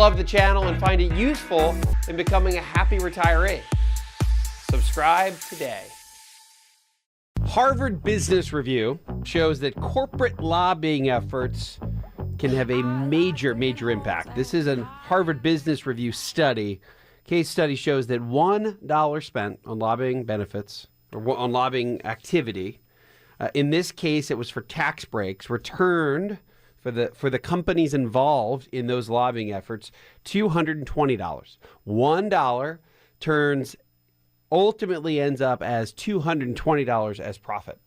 love the channel and find it useful in becoming a happy retiree. Subscribe today. Harvard Business Review shows that corporate lobbying efforts can have a major impact. This is a Harvard Business Review study. Case study shows that $1 spent on lobbying benefits or on lobbying activity, in this case, it was for tax breaks, returned for the companies involved in those lobbying efforts, $220. $1 ultimately ends up as $220 as profit.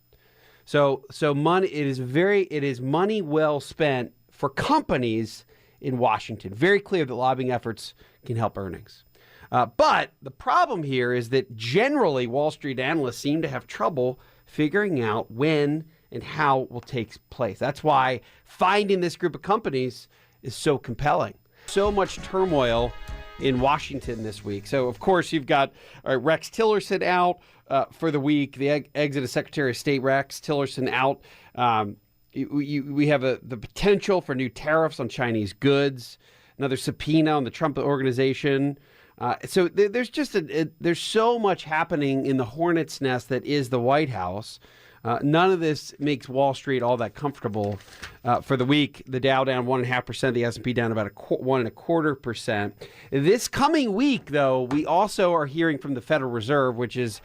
So money, it is money well spent for companies in Washington. Very clear that lobbying efforts can help earnings. But the problem here is that generally Wall Street analysts seem to have trouble figuring out when and how it will take place. That's why finding this group of companies is so compelling. So much turmoil in Washington this week. So, of course, you've got Rex Tillerson out for the week. The exit of Secretary of State Rex Tillerson out. We have the potential for new tariffs on Chinese goods, another subpoena on the Trump organization. So there's just there's so much happening in the hornet's nest that is the White House. None of this makes Wall Street all that comfortable for the week. The Dow down 1.5%, the S&P down about 1.25%. This coming week, though, we also are hearing from the Federal Reserve, which is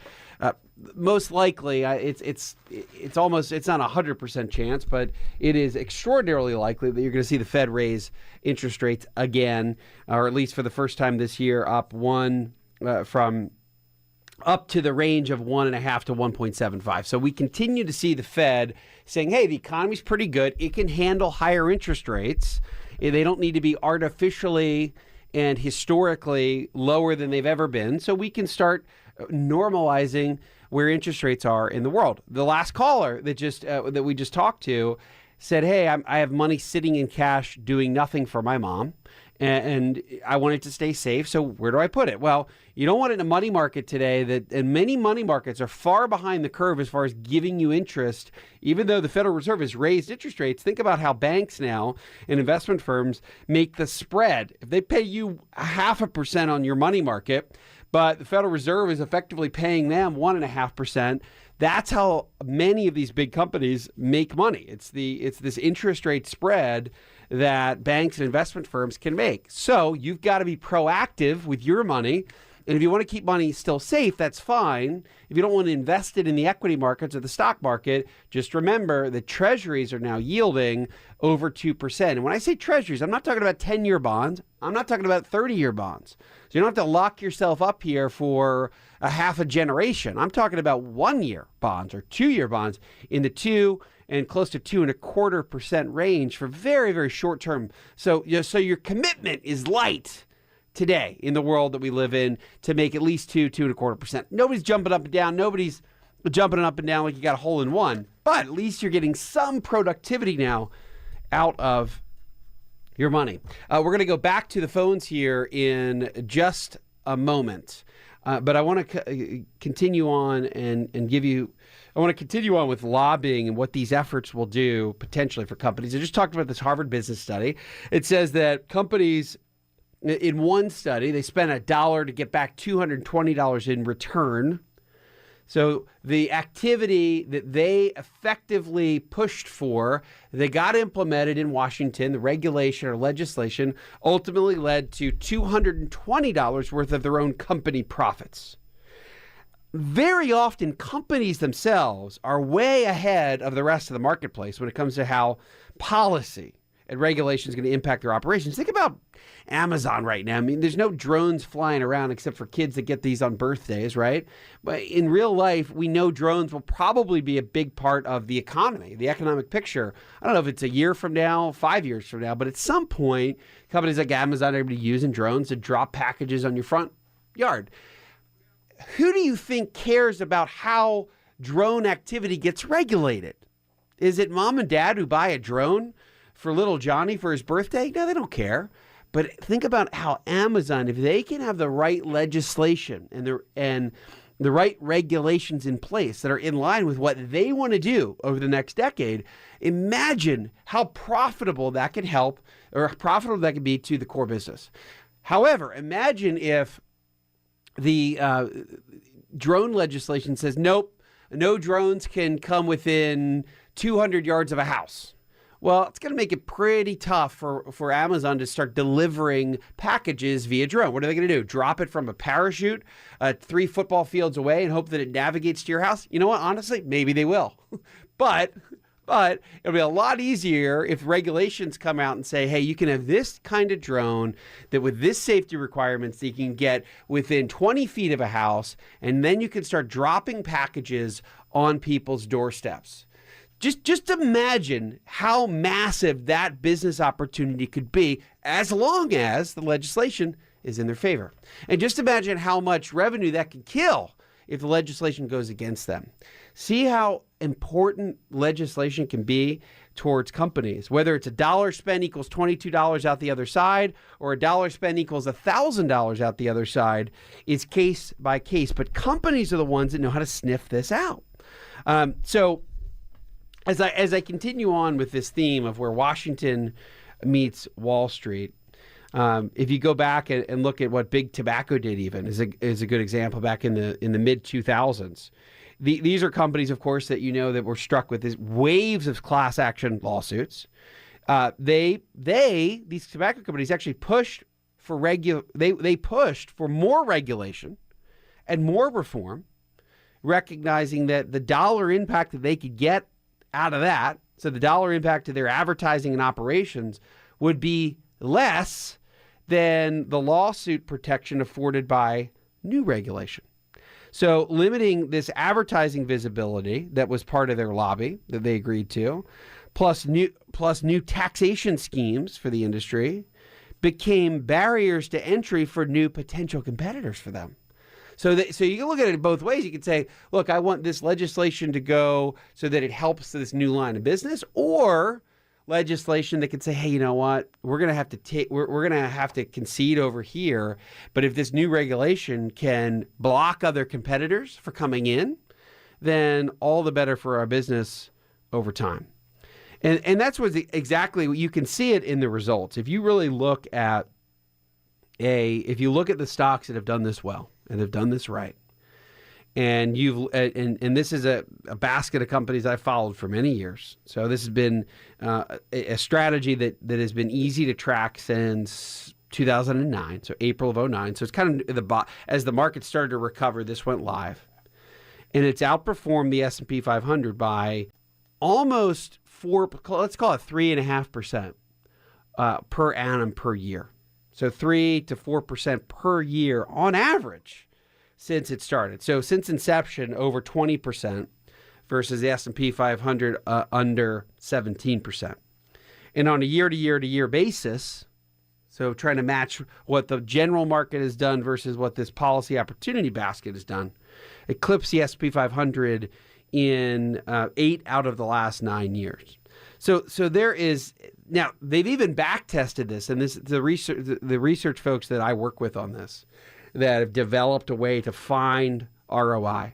most likely, it's not a 100% chance, but it is extraordinarily likely that you're going to see the Fed raise interest rates again, or at least for the first time this year, up to the range of 1.5 to 1.75. So we continue to see the Fed saying, hey, the economy's pretty good. It can handle higher interest rates. They don't need to be artificially and historically lower than they've ever been. So we can start normalizing where interest rates are in the world. The last caller that we just talked to said, hey, I have money sitting in cash doing nothing for my mom, and I want it to stay safe. So where do I put it? Well, you don't want it in a money market today, and many money markets are far behind the curve as far as giving you interest. Even though the Federal Reserve has raised interest rates, think about how banks now and investment firms make the spread. If they pay you 0.5% on your money market, but the Federal Reserve is effectively paying them 1.5%. That's how many of these big companies make money. It's this interest rate spread that banks and investment firms can make. So you've got to be proactive with your money. And if you want to keep money still safe, that's fine. If you don't want to invest it in the equity markets or the stock market, just remember that treasuries are now yielding over 2%. And when I say treasuries, I'm not talking about 10-year bonds. I'm not talking about 30-year bonds. So you don't have to lock yourself up here for a half a generation. I'm talking about 1-year bonds or 2-year bonds in the 2 and close to 2.25% range for very, very short term. So your commitment is light today in the world that we live in to make at least 2.25%. Nobody's jumping up and down. Nobody's jumping up and down like you got a hole in one. But at least you're getting some productivity now out of your money. We're going to go back to the phones here in just a moment. But I want to continue on I want to continue on with lobbying and what these efforts will do potentially for companies. I just talked about this Harvard business study. It says that companies, in one study, they spent $1 to get back $220 in return. So the activity that they effectively pushed for, they got implemented in Washington, the regulation or legislation ultimately led to $220 worth of their own company profits. Very often, companies themselves are way ahead of the rest of the marketplace when it comes to how policy and regulation is going to impact their operations. Think about Amazon right now. I mean, there's no drones flying around except for kids that get these on birthdays, right? But in real life, we know drones will probably be a big part of the economy, the economic picture. I don't know if it's a year from now, 5 years from now, but at some point, companies like Amazon are going to be using drones to drop packages on your front yard. Who do you think cares about how drone activity gets regulated? Is it mom and dad who buy a drone for little Johnny for his birthday? No, they don't care. But think about how Amazon, if they can have the right legislation and the right regulations in place that are in line with what they want to do over the next decade, imagine how profitable that could help or profitable that could be to the core business. However, imagine if the drone legislation says, nope, no drones can come within 200 yards of a house. Well, it's going to make it pretty tough for Amazon to start delivering packages via drone. What are they going to do? Drop it from a parachute 3 football fields away and hope that it navigates to your house? You know what? Honestly, maybe they will. But it'll be a lot easier if regulations come out and say, hey, you can have this kind of drone that with this safety requirements that you can get within 20 feet of a house, and then you can start dropping packages on people's doorsteps. Just imagine how massive that business opportunity could be as long as the legislation is in their favor. And just imagine how much revenue that could kill if the legislation goes against them. See how important legislation can be towards companies, whether it's $1 spent equals $22 out the other side, or $1 spent equals $1,000 out the other side. It's case by case, but companies are the ones that know how to sniff this out. So as I continue on with this theme of where Washington meets Wall Street, if you go back and look at what Big Tobacco did, even is a good example back in the mid 2000s. These are companies, of course, that that were struck with these waves of class action lawsuits. These tobacco companies actually pushed for they pushed for more regulation and more reform, recognizing that the dollar impact that they could get out of that, so the dollar impact to their advertising and operations, would be less than the lawsuit protection afforded by new regulation. So limiting this advertising visibility that was part of their lobby that they agreed to, plus new taxation schemes for the industry, became barriers to entry for new potential competitors for them. So you can look at it both ways. You could say, look, I want this legislation to go so that it helps this new line of business, or legislation that could say, hey, you know what? We're going to have to we're going to have to concede over here. But if this new regulation can block other competitors for coming in, then all the better for our business over time. And that's exactly what you can see it in the results. If you really look at the stocks that have done this well and have done this right, and this is a basket of companies I've followed for many years. So this has been a strategy that has been easy to track since 2009, so April of 2009. So it's kind of as the market started to recover, this went live. And it's outperformed the S&P 500 by almost let's call it 3.5% per annum per year. So 3 to 4% per year on average since it started. So since inception, over 20% versus the S&P 500 under 17%. And on a year-to-year-to-year basis, so trying to match what the general market has done versus what this policy opportunity basket has done, eclipsed the S&P 500 in 8 out of the last 9 years. So there is, now they've even back tested this, and the research folks that I work with on this, that have developed a way to find ROI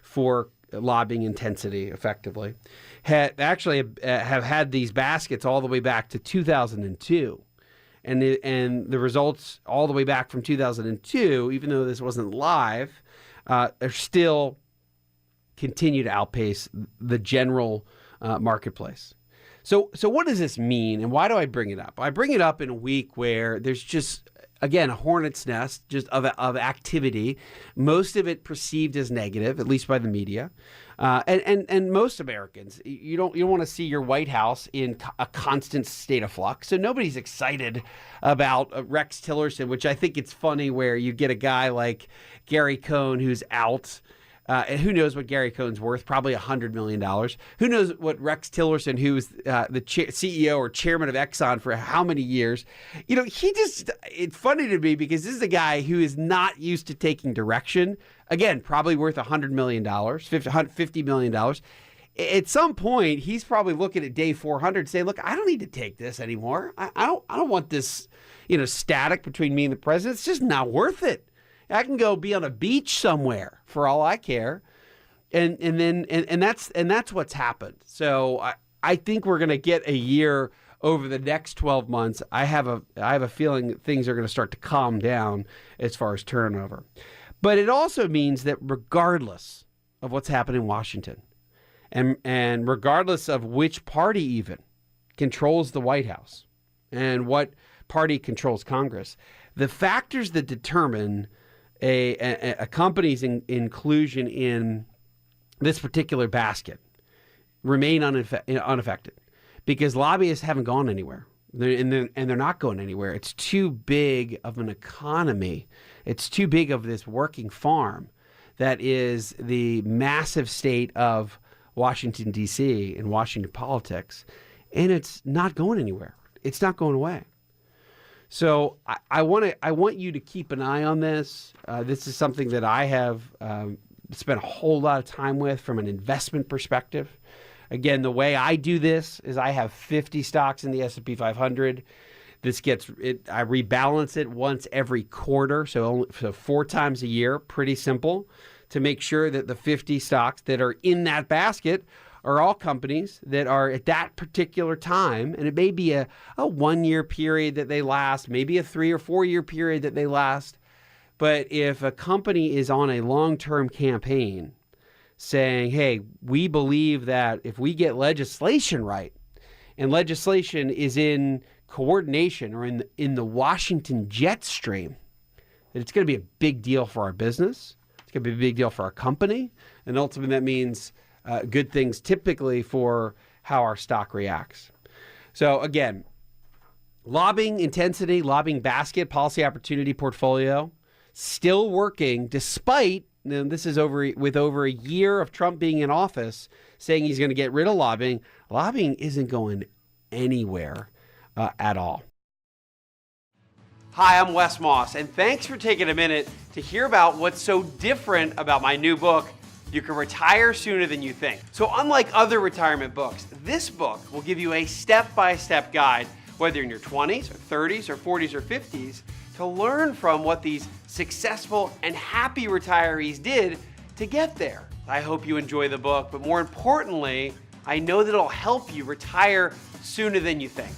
for lobbying intensity effectively, have had these baskets all the way back to 2002. And the results all the way back from 2002, even though this wasn't live, are still continue to outpace the general marketplace. So what does this mean, and why do I bring it up? I bring it up in a week where there's just, again, a hornet's nest just of activity, most of it perceived as negative, at least by the media, and most Americans. You don't want to see your White House in a constant state of flux. So nobody's excited about Rex Tillerson, which I think it's funny where you get a guy like Gary Cohn who's out. And who knows what Gary Cohn's worth? Probably $100 million. Who knows what Rex Tillerson, who's the CEO or chairman of Exxon for how many years? It's funny to me because this is a guy who is not used to taking direction. Again, probably worth $100 million, $50 million. At some point, he's probably looking at day 400 saying, look, I don't need to take this anymore. I don't want this, static between me and the president. It's just not worth it. I can go be on a beach somewhere for all I care. And that's what's happened. So I think we're going to get a year over the next 12 months. I have a feeling things are going to start to calm down as far as turnover. But it also means that regardless of what's happening in Washington, and regardless of which party even controls the White House and what party controls Congress, the factors that determine a company's inclusion in this particular basket remain unaffected because lobbyists haven't gone anywhere. They're not going anywhere. It's too big of an economy. It's too big of this working farm that is the massive state of Washington, D.C. and Washington politics, and it's not going anywhere. It's not going away. So I want you to keep an eye on this. This is something that I have spent a whole lot of time with from an investment perspective. Again, the way I do this is I have 50 stocks in the S&P 500. I rebalance it once every quarter, so 4 times a year. Pretty simple to make sure that the 50 stocks that are in that basket are all companies that are at that particular time, and it may be a 1-year period that they last, maybe a 3 or 4 year period that they last. But if a company is on a long-term campaign saying, hey, we believe that if we get legislation right, and legislation is in coordination or in the Washington jet stream, that it's going to be a big deal for our business, it's going to be a big deal for our company, and ultimately that means good things typically for how our stock reacts. So again, lobbying intensity, lobbying basket, policy opportunity portfolio, still working despite, and this is with over a year of Trump being in office, saying he's going to get rid of lobbying. Lobbying isn't going anywhere at all. Hi, I'm Wes Moss, and thanks for taking a minute to hear about what's so different about my new book, You Can Retire Sooner Than You Think. So unlike other retirement books, this book will give you a step-by-step guide, whether you're in your 20s or 30s or 40s or 50s, to learn from what these successful and happy retirees did to get there. I hope you enjoy the book, but more importantly, I know that it'll help you retire sooner than you think.